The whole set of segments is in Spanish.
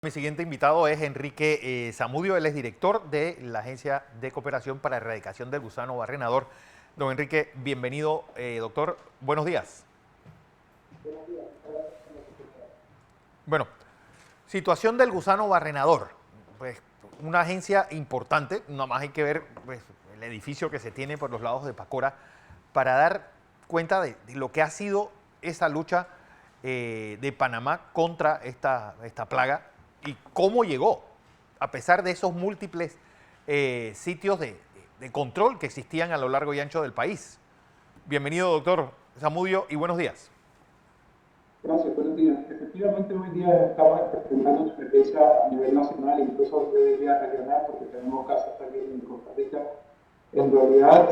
Mi siguiente invitado es Enrique Zamudio, él es director de la Agencia de Cooperación para Erradicación del Gusano Barrenador. Don Enrique, bienvenido, doctor. Buenos días. Bueno, situación del gusano barrenador. Pues una agencia importante, nada más hay que ver pues, el edificio que se tiene por los lados de Pacora para dar cuenta de lo que ha sido esa lucha de Panamá contra esta plaga y cómo llegó, a pesar de esos múltiples sitios de control que existían a lo largo y ancho del país. Bienvenido, doctor Zamudio, y buenos días. Gracias, buenos días. Efectivamente, hoy día estamos experimentando una experiencia a nivel nacional, incluso yo diría regional, porque tenemos casos también en Costa Rica. En realidad,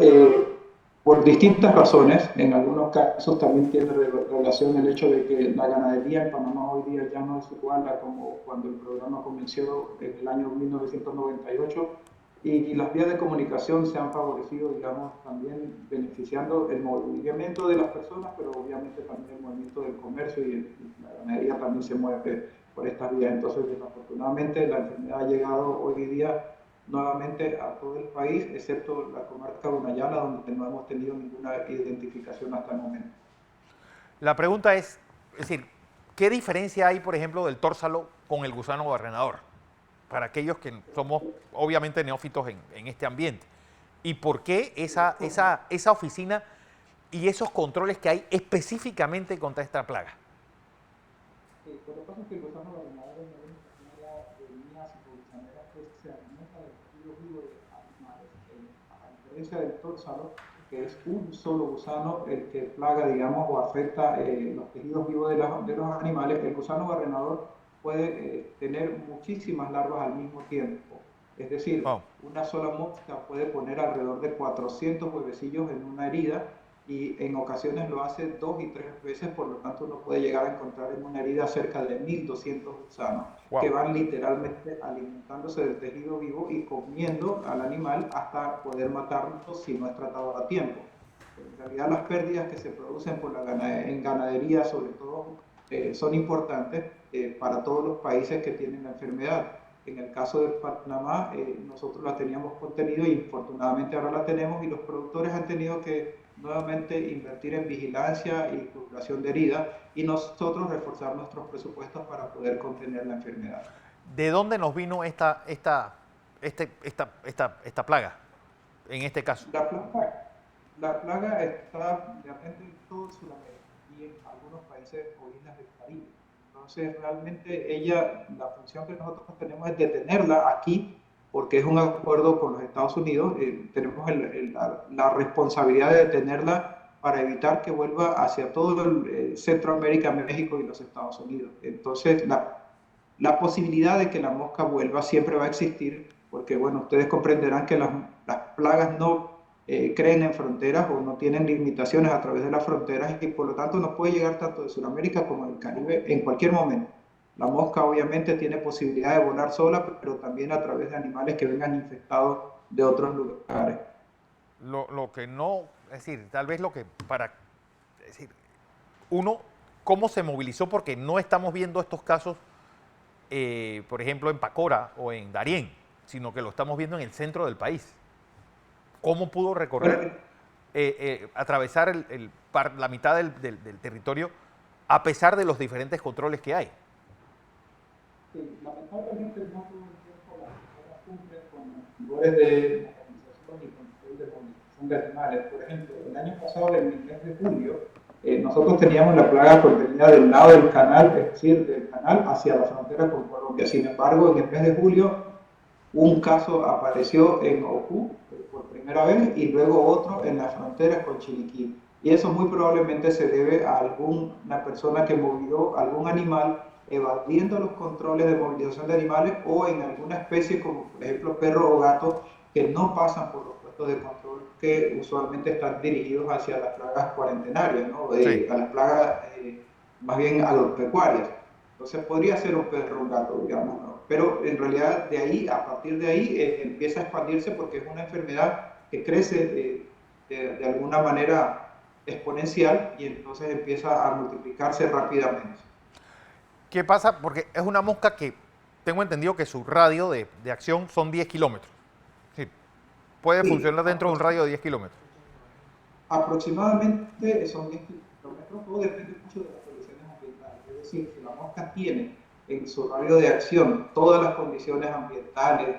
por distintas razones, en algunos casos también tiene relación el hecho de que la ganadería en Panamá hoy día ya no es igual a como cuando el programa comenzó en el año 1998 y las vías de comunicación se han favorecido, digamos, también beneficiando el movimiento de las personas, pero obviamente también el movimiento del comercio y la ganadería también se mueve por estas vías. Entonces, desafortunadamente, la enfermedad ha llegado hoy día nuevamente a todo el país, excepto la comarca Gunayala, donde no hemos tenido ninguna identificación hasta el momento. La pregunta es decir, ¿qué diferencia hay, por ejemplo, del tórsalo con el gusano barrenador? Para aquellos que somos obviamente neófitos en este ambiente. ¿Y por qué esa oficina y esos controles que hay específicamente contra esta plaga? Lo que pasa es que el gusano barrenador es una familia de líneas gusaneras que se alimenta del tejido vivo de animales. A diferencia del tórsalo, que es un solo gusano el que plaga, digamos, o afecta los tejidos vivos de los animales, el gusano barrenador puede tener muchísimas larvas al mismo tiempo. Es decir, Oh, una sola mosca puede poner alrededor de 400 huevecillos en una herida y en ocasiones lo hace 2 y 3 veces, por lo tanto uno puede llegar a encontrar en una herida cerca de 1200 gusanos que wow. van literalmente alimentándose del tejido vivo y comiendo al animal hasta poder matarlo si no es tratado a tiempo. En realidad las pérdidas que se producen por en ganadería sobre todo son importantes para todos los países que tienen la enfermedad. En el caso de Panamá, nosotros la teníamos contenido y afortunadamente ahora la tenemos y los productores han tenido que nuevamente invertir en vigilancia y curación de heridas y nosotros reforzar nuestros presupuestos para poder contener la enfermedad. ¿De dónde nos vino esta plaga, en este caso? La plaga, la plaga está realmente en todo Sudamérica y en algunos países o islas del Caribe. Entonces, realmente la función que nosotros tenemos es detenerla aquí, porque es un acuerdo con los Estados Unidos. Tenemos la responsabilidad de detenerla para evitar que vuelva hacia todo Centroamérica, México y los Estados Unidos. Entonces, la posibilidad de que la mosca vuelva siempre va a existir, porque bueno, ustedes comprenderán que las plagas no creen en fronteras o no tienen limitaciones a través de las fronteras y por lo tanto nos puede llegar tanto de Sudamérica como del Caribe en cualquier momento. La mosca obviamente tiene posibilidad de volar sola, pero también a través de animales que vengan infectados de otros lugares. Lo que no, es decir, tal vez lo que es decir, uno, cómo se movilizó, porque no estamos viendo estos casos, por ejemplo, en Pacora o en Darién, sino que lo estamos viendo en el centro del país. ¿Cómo pudo recorrer, Bueno, atravesar la mitad del territorio a pesar de los diferentes controles que hay? sí, lamentablemente no todo el tiempo las personas cumplen con los labores de mecanización y control de movilización de animales. Por ejemplo, el año pasado, en el mes de julio, nosotros teníamos la plaga contenida del lado del canal, es decir, del canal hacia la frontera con Colombia. Sin embargo, en el mes de julio, un caso apareció en Oku por primera vez y luego otro en la frontera con Chiriquí. Y eso muy probablemente se debe a alguna persona que movió algún animal evadiendo los controles de movilización de animales o en alguna especie como por ejemplo perro o gato que no pasan por los puestos de control que usualmente están dirigidos hacia las plagas cuarentenarias, ¿no? Sí. A las plagas más bien agropecuarias. Entonces podría ser un perro o un gato, digamos, ¿no? Pero en realidad de ahí, a partir de ahí, empieza a expandirse porque es una enfermedad que crece de alguna manera exponencial y entonces empieza a multiplicarse rápidamente. ¿Qué pasa? Porque es una mosca que tengo entendido que su radio de acción son 10 kilómetros. Sí, puede Sí, funcionar dentro de un radio de 10 kilómetros. aproximadamente son 10 kilómetros, todo depende mucho de las condiciones ambientales. Es decir, si la mosca tiene en su radio de acción todas las condiciones ambientales,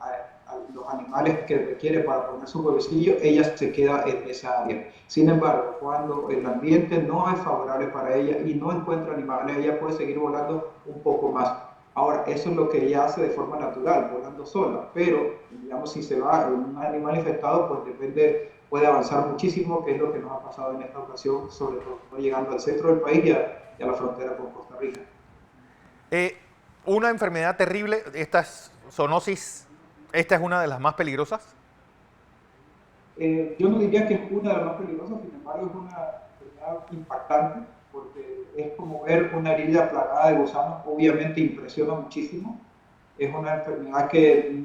a los animales que requiere para poner su huevecillo, ella se queda en esa área. Sin embargo, cuando el ambiente no es favorable para ella y no encuentra animales, ella puede seguir volando un poco más. Ahora, eso es lo que ella hace de forma natural, volando sola, pero digamos si se va un animal infectado, pues depende, puede avanzar muchísimo, que es lo que nos ha pasado en esta ocasión, sobre todo llegando al centro del país y a la frontera con Costa Rica. Eh, una enfermedad terrible, esta es zoonosis, esta es una de las más peligrosas. Yo no diría que es una de las más peligrosas, sin embargo es una enfermedad impactante, porque es como ver una herida plagada de gusanos, obviamente impresiona muchísimo. Es una enfermedad que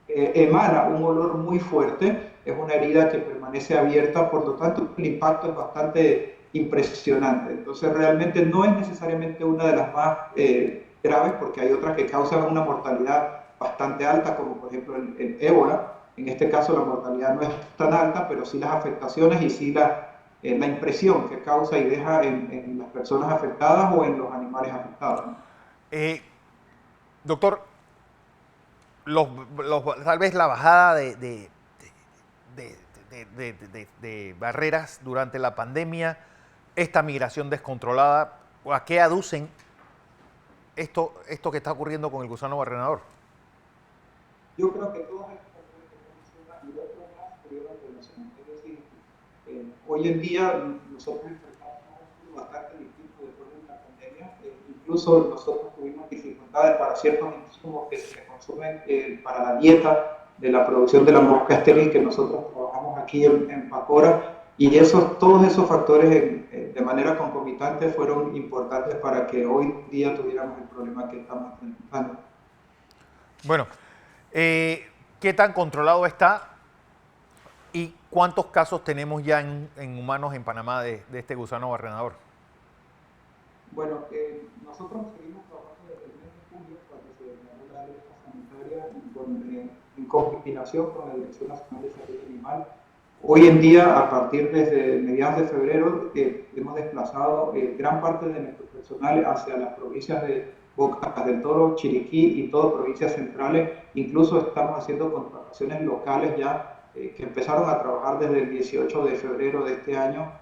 emana un olor muy fuerte, es una herida que permanece abierta, por lo tanto el impacto es bastante impresionante. Entonces realmente no es necesariamente una de las más graves, porque hay otras que causan una mortalidad bastante alta, como por ejemplo el ébola. En este caso la mortalidad no es tan alta, pero sí las afectaciones y sí la impresión que causa y deja en las personas afectadas o en los animales afectados, ¿no? Eh, doctor, tal vez la bajada de, de barreras durante la pandemia, esta migración descontrolada, ¿a qué aducen esto que está ocurriendo con el gusano barrenador? Yo creo que todas estas factores que usted menciona y otros más pudieron relacionar. Es decir, hoy en día nosotros enfrentamos un mundo bastante distinto después de una pandemia. Incluso nosotros tuvimos dificultades para ciertos insumos que se consumen para la dieta de la producción de la mosca estéril que nosotros trabajamos aquí en Pacora. Y todos esos factores de manera concomitante fueron importantes para que hoy día tuviéramos el problema que estamos enfrentando. Bueno, ¿qué tan controlado está y cuántos casos tenemos ya en humanos en Panamá de este gusano barrenador? Bueno, nosotros seguimos trabajando desde el mes de julio, cuando se declaró la alerta sanitaria en coordinación con la Dirección Nacional de Salud Animal. Hoy en día, a partir desde mediados de febrero, hemos desplazado gran parte de nuestro personal hacia las provincias de Bocas del Toro, Chiriquí y todas provincias centrales. Incluso estamos haciendo contrataciones locales ya que empezaron a trabajar desde el 18 de febrero de este año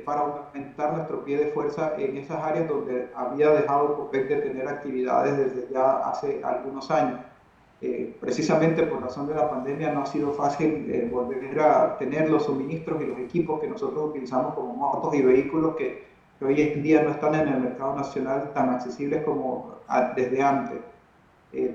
para aumentar nuestro pie de fuerza en esas áreas donde había dejado COPEC de tener actividades desde ya hace algunos años. Precisamente por razón de la pandemia no ha sido fácil volver a tener los suministros y los equipos que nosotros utilizamos como motos y vehículos que hoy en día no están en el mercado nacional tan accesibles como desde antes.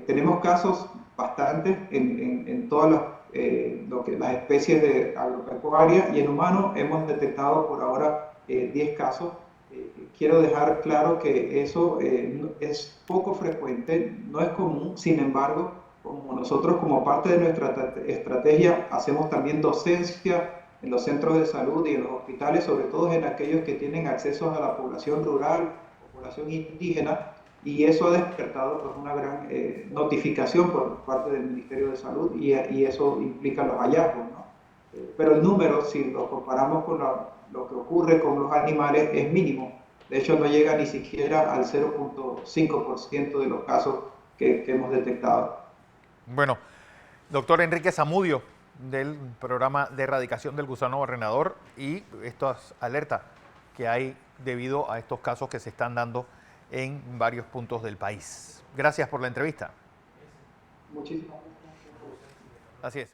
Tenemos casos bastantes en todas las especies de agropecuaria y en humanos hemos detectado por ahora 10 casos. Quiero dejar claro que eso es poco frecuente, no es común, sin embargo, como nosotros como parte de nuestra estrategia hacemos también docencia en los centros de salud y en los hospitales, sobre todo en aquellos que tienen acceso a la población rural o población indígena, y eso ha despertado pues, una gran notificación por parte del Ministerio de Salud y eso implica los hallazgos, ¿no? Pero el número, si lo comparamos con lo que ocurre con los animales, es mínimo. De hecho, no llega ni siquiera al 0.5% de los casos que hemos detectado. Bueno, doctor Enrique Zamudio, del programa de erradicación del gusano barrenador y estas alertas que hay debido a estos casos que se están dando en varios puntos del país. Gracias por la entrevista. Muchísimas gracias. Así es.